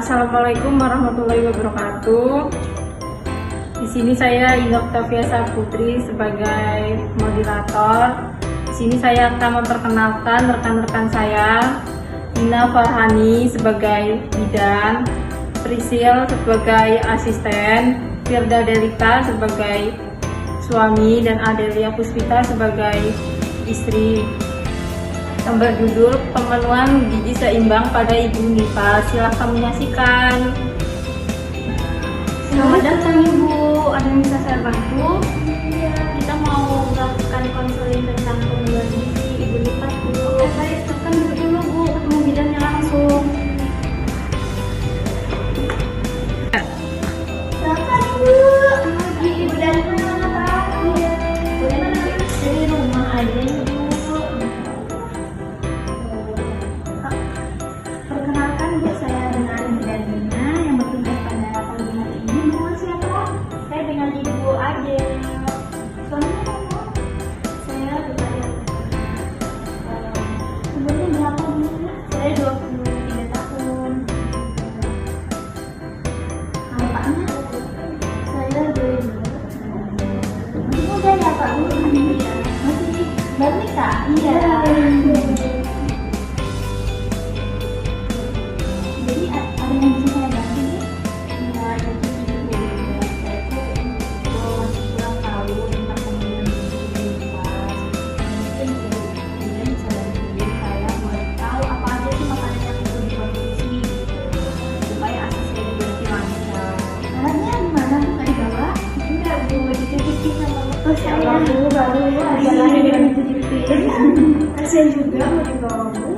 Assalamualaikum warahmatullahi wabarakatuh. Di sini saya Indah Octavia Saputri sebagai moderator. Di sini saya akan memperkenalkan rekan-rekan saya. Ina Farhani sebagai bidan, Prisil sebagai asisten, Firda Delita sebagai suami, dan Adelia Puspita sebagai istri. Yang berjudul Pemenuhan Gizi Seimbang pada Ibu Nifas. Silahkan menyaksikan. Selamat datang Ibu, ada yang bisa saya bantu? Kita mau melakukan konseling tentang pemenuhan gizi Ibu Nifas dulu. Baik, silahkan duduk dulu Bu, ketemu bidannya langsung. Silahkan Ibu, Ibu dari mana Pak? Dari mana? Dari rumah aja Ibu. Perkenalkan Bu, saya dengan bidannya yang bertugas pada pagi hari ini. Dengan siapa? Saya dengan Ibu Ade. Suaminya apa? Saya dengan umurnya berapa Bu? Saya 23 tahun. Bapaknya? Saya 22. Masih muda ya Pak Bu? Iya. Masih baru nikah? Iya. Jadi ada yang bisa saya bantu Bu? Iya, jadi Ibu, saya tuh masih kurang tahu tentang pemenuhan gizi Ibu Nifas. Mungkin Ibu bisa bantuin saya buat tahu apa aja sih makanan yang perlu dikonsumsi supaya ASI saya juga lebih lancar. Caranya gimana Bu? Nggak dibawa? Enggak Bu, dicicipi sama bapak saya. Ya Bu, baru ada lagi yang dicicipi. Kasian juga mau dibawa Bu.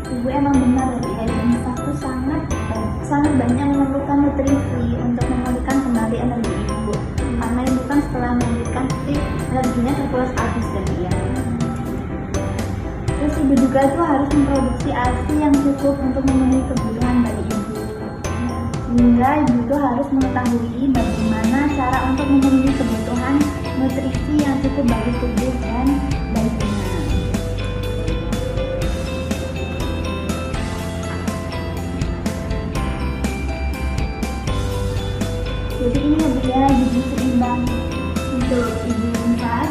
Ibu emang benar dari Ibu Nifas itu sangat banyak memerlukan nutrisi untuk memulihkan kembali energi Ibu. Karena Ibu kan setelah melahirkan pasti energinya terkuras habis dari dia. Terus Ibu juga tuh harus memproduksi ASI yang cukup untuk memenuhi kebutuhan dari Ibu. Sehingga Ibu tuh harus mengetahui bagaimana cara untuk memenuhi kebutuhan nutrisi yang cukup bagi tubuh dan bayinya. Jadi ini ya Bu ya, gizi seimbang untuk Ibu Nifas.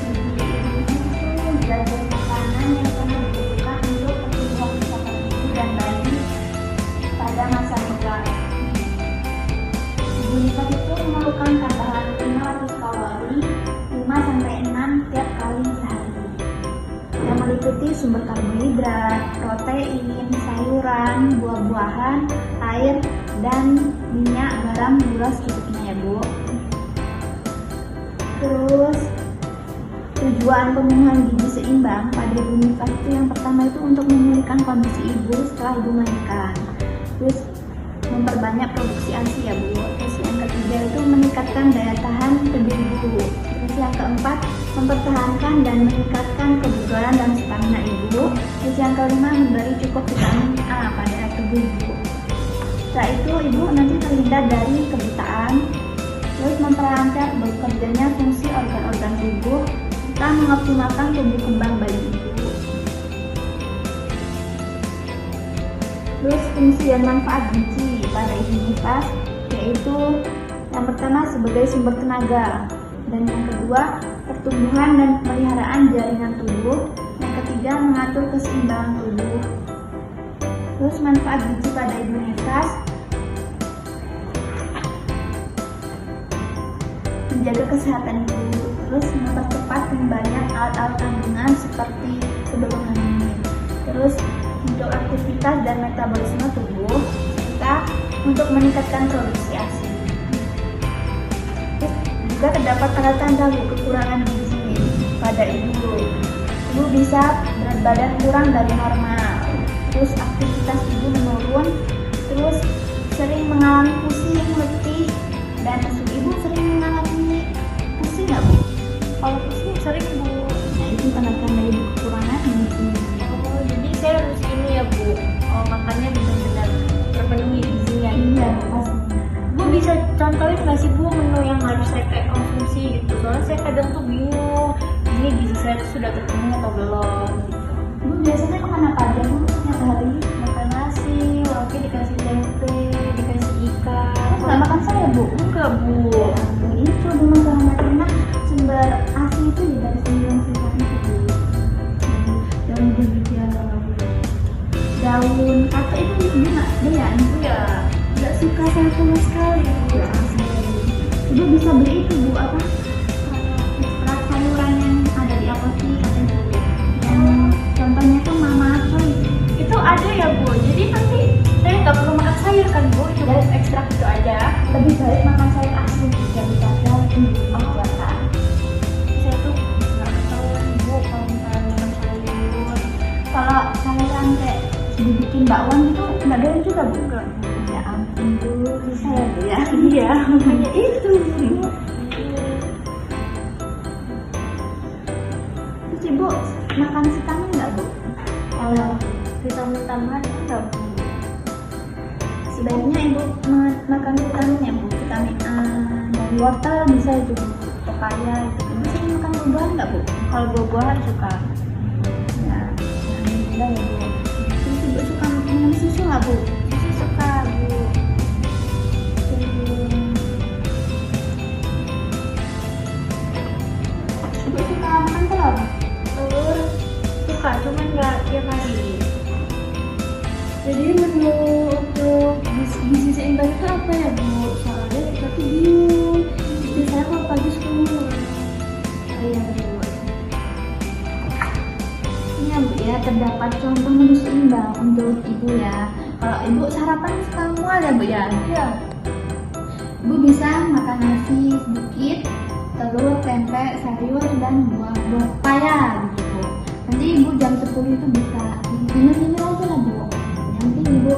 Jadi Ibu itu belajar makanan yang sangat dibutuhkan untuk pertumbuhan kesehatan ibu dan bayi pada masa tua. Ibu Nifas itu memerlukan tambahan 500 kalori 5-6 tiap kali sehari, yang meliputi sumber karbohidrat, protein, sayuran, buah-buahan, air, dan minyak, garam, gula secukupnya ya Bu. Terus tujuan pemenuhan gizi seimbang pada Ibu Nifas itu yang pertama itu untuk memulihkan kondisi ibu setelah ibu melahirkan. Terus memperbanyak produksi ASI ya Bu. Terus yang ketiga itu meningkatkan daya tahan tubuh ibu. Terus yang keempat mempertahankan dan meningkatkan kebugaran dan stamina ibu. Terus yang kelima memberi cukup vitamin A pada tubuh ibu. Setelah itu ibu nanti terhindar dari kebutaan, terus memperlancar bekerjanya fungsi organ-organ tubuh, serta mengoptimalkan tumbuh kembang bayi ibu. Terus fungsi dan manfaat gizi pada Ibu Nifas yaitu yang pertama sebagai sumber tenaga, dan yang kedua pertumbuhan dan pemeliharaan jaringan tubuh, yang ketiga mengatur keseimbangan tubuh. Terus manfaat gizi pada Ibu Nifas menjaga kesehatan ibu, terus mempercepat kembalian alat-alat kandungan seperti sebelum hamil, terus untuk aktivitas dan metabolisme tubuh, serta untuk meningkatkan produksi ASI. Terus juga terdapat tanda-tanda kekurangan gizi pada ibu. Ibu bisa berat badan kurang dari normal, terus aktivitas ibu menurun, terus sering mengalami pusing, letih, dan nesu. Ibu sering mengalami pusing nggak Bu? Kalau pusing sering Bu. Nah itu tanda-tanda ibu kekurangan gizi. Oh, jadi saya harus ini ya Bu. Oh, makannya benar-benar terpenuhi gizinya. Iya pasti. Bu bisa contohin nggak sih Bu menu yang harus saya konsumsi gitu? Soalnya saya kadang tuh bingung. Ini gizi saya tuh sudah terpenuhi atau belum? Bu biasanya makan apa aja Bu setiap hari? Makan nasi, lauknya nggak Bu? Itu Bu masalahnya karena sumber ASI itu ya dari sayuran sayuran itu Bu. Daun hijau, daun kakek itu Bu nggak doyan? Ya, nggak suka saya sama sekali Bu. Ibu bisa beli itu Bu apa? Ekstrak sayuran yang ada di apotek katanya Bu. Yang contohnya tuh Mama Choy. Itu ada ya Bu, jadi nanti saya nggak perlu makan sayur kan Bu, cukup ekstrak itu aja. Lebih baik makan sayur asli daripada buatan. Saya tuh nggak ketahuan Bu kalau misalnya makan sayur. Kalau sayuran kayak dibikin bakwan itu nggak doyan juga Bu? Enggak. Ya ampun Bu, susah ya Bu ya. Iya, hanya itu Bu. Terus Ibu makan vitamin nggak Bu? Kalau vitamin tambahan enggak Bu. Sebaiknya Ibu makan vitamin ya Bu, vitamin A dari wortel bisa itu Bu, pepaya itu. Ibu sering makan buah-buahan nggak Bu? Kalau buah-buahan suka. Ya, alhamdulillah ya Bu. Terus Ibu suka minum susu nggak Bu? Susu suka Bu. Ibu suka makan telur? Telur suka, cuman nggak tiap hari. Jadi menu untuk gizi seimbang itu apa ya Bu? Soalnya kita tuh bingung. Biasanya kalau pagi suka minum. Iya Bu. Ini ya Bu ya, terdapat contoh menu seimbang untuk Ibu ya. Kalau Ibu sarapan suka mual ya Bu ya? Iya. Ibu bisa makan nasi sedikit, telur, tempe, sayur, dan buah pepaya gitu. Nanti Ibu jam 10 itu bisa minum ini aja lah Bu. Nanti Ibu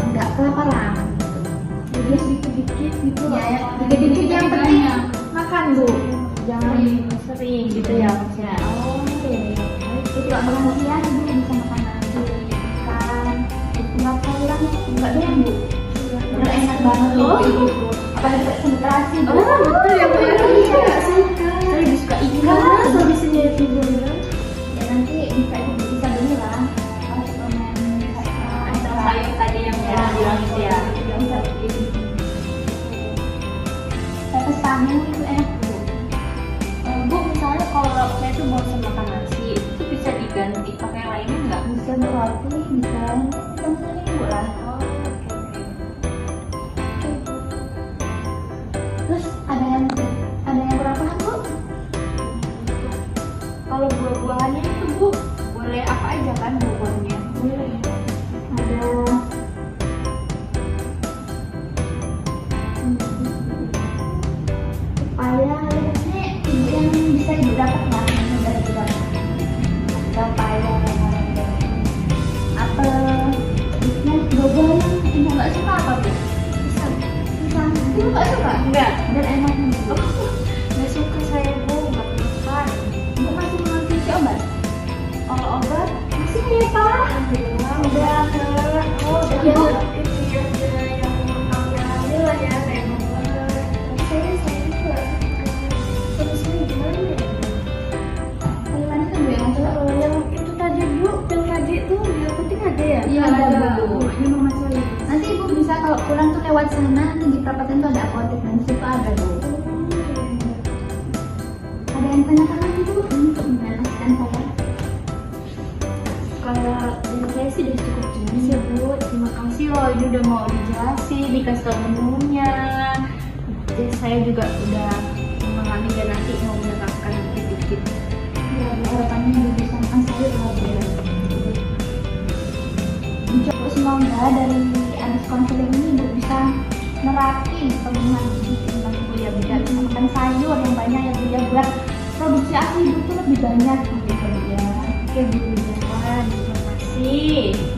nggak kelaparan gitu. Jadi sedikit-sedikit gitu. Ya, dikit-dikit yang penting makan Bu. Jangan Sering gitu ya maksudnya. oh iya. Itu kalau makan siang Ibu bisa makan nasi, ikan, terus sayuran enggak doyan Bu. Udah enak banget Oh. Ibu. Apalagi konsentrasi Bu. Oh betul ya Bu. Iya. Saya lebih suka ikan. Solusinya itu Bu. Ya nanti bisa bisa beli lah suplemen Atau sayur tadi yang saya bilang itu ya. bisa beli. Pepes tahu itu enak Bu. Bu, misalnya kalau saya tuh bosan makan nasi, itu bisa diganti pakai yang lainnya nggak? Bisa berarti bisa teman-teman Ibu lah. Oh, oke. Terus ada yang kurang paham Bu? Kalau buah-buahannya itu Bu, boleh apa aja kan buah-buahannya? Boleh. Ada pepaya ini Ibu yang bisa Ibu dapat lah yang sudah Ibu dapat. Pepaya, apel, terusnya buah-buahan yang Ibu nggak suka apa Bu? Pisang. Ibu nggak suka? Enggak. Dan enak nih Bu. Nggak suka saya Bu, nggak makan. Ibu masih mengonsumsi obat? Kalau obat, Masih ya Pak? udah oh udah Ya. itu ya udah yang hamil lah ya kayak obat. Saya juga. Solusinya gimana ya? Gimana tuh Bu yang masuk? Yang itu tadi Bu, yang tadi itu di apotek ada ya? Iya, ada, Bu. Ini Mama Choy. Nanti Ibu bisa kalau pulang tuh lewat sana, nanti di perapatan tuh ada apotek dan di situ ada Bu. Ada yang tanyakan lagi Bu? Dengan asisten saya. Kalau dari saya sih udah cukup jelas ya Bu. Terima kasih loh, ini udah mau dijelasin, dikasih tau menunya. Jadi saya juga udah memahami dan nanti mau menerapkan dikit-dikit. Ya, harapannya Ibu bisa makan sayur lah Bu. Dicoba semoga dari abis konseling ini Ibu bisa nerapin pemenuhan gizi seimbang Bu ya. Bisa makan sayur yang banyak ya Bu ya, biar produksi ASI Ibu tuh lebih banyak gitu ya. Oke Bu, terima kasih.